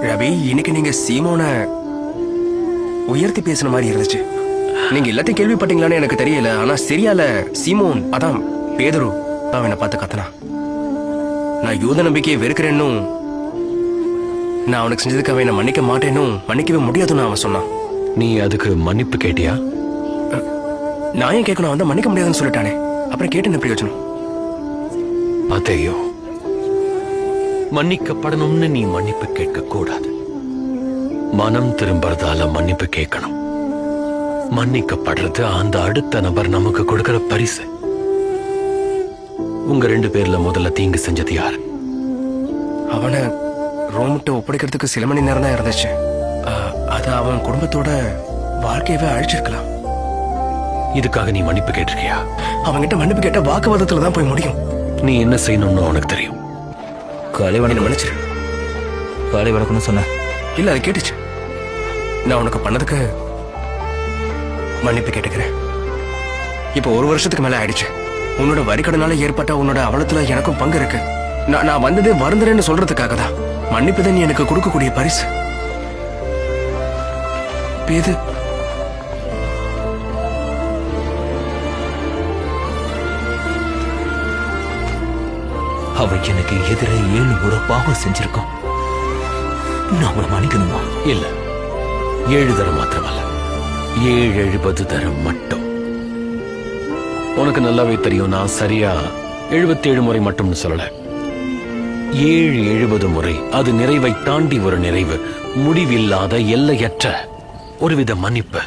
ரவி, இன்னைக்கு நீங்க சீமோன உயர்த்தி பேசின மாதிரி இருந்துச்சு. நீங்க எல்லாத்தையும் கேள்விப்பட்டீங்களான்னு எனக்கு தெரியல. ஆனா சரியால சீமோன், அதான் பேதுரு அவனை பார்த்து கத்தனா. நான் யூத நம்பிக்கையை வெறுக்கிறேன்னும், நான் அவனுக்கு செஞ்சதுக்கு அவன் மன்னிக்க மாட்டேன்னும், மன்னிக்கவே முடியாதுன்னு அவன் சொன்னான். நீ அதுக்கு மன்னிப்பு கேட்டியா? நான் ஏன் கேட்கணும்? அவன் தான் மன்னிக்க முடியாதுன்னு சொல்லிட்டானே, அப்புறம் கேட்டு என்ன பிரயோஜனம்? அதையோ, மன்னிக்கப்படணும்னு நீ மன்னிப்பு கேட்க கூடாது. மனம் திரும்பறதால மன்னிப்பு கேட்கணும். மன்னிக்கப்படுறது அந்த அடுத்த நபர் நமக்கு கொடுக்கிற பரிசு. உங்க 2 பேர்ல முதல்ல தீங்கு செஞ்சது யாரு? அவனை ரோம்கிட்ட ஒப்படைக்கிறதுக்கு சில மணி நேரம் தான் இருந்துச்சு. அது அவன் குடும்பத்தோட வாழ்க்கையவே அழிச்சிருக்கலாம். இதுக்காக நீ மன்னிப்பு கேட்டிருக்கியா? அவன்கிட்ட மன்னிப்பு கேட்ட வாக்குவாதத்துல தான் போய் முடியும். நீ என்ன செய்யணும்னு உனக்கு தெரியும். காலை வணக்கம். மன்னிச்சிரு. காலை வணக்கம்னு சொன்னேன். இல்ல, அது கேட்டுச்சு. நான் உனக்கு பண்ணதுக்கு மன்னிப்பு கேட்டுக்கிறேன். இப்ப 1 வருஷத்துக்கு மேல ஆயிடுச்சு. உன்னோட வரிக்கடனால ஏற்பட்ட உன்னோட அவலத்துல எனக்கும் பங்கு இருக்கு. நான் வந்ததே வருந்துறேன்னு சொல்றதுக்காக தான். மன்னிப்பு தான் நீ எனக்கு கொடுக்கக்கூடிய பரிசு. பேது, அவ எனக்கு எதிர 7 முறை பாவம் செஞ்சிருக்கோம். நான் அவளை மன்னிக்கணுமா? இல்ல, 7 தரம் மாத்திரமல்ல, 70 தரம் மட்டும். உனக்கு நல்லாவே தெரியும், நான் சரியா 77 முறை மட்டும்னு சொல்லல. 70 முறை. அது நிறைவை தாண்டி ஒரு நிறைவு, முடிவில்லாத எல்லையற்ற ஒருவித மன்னிப்பு.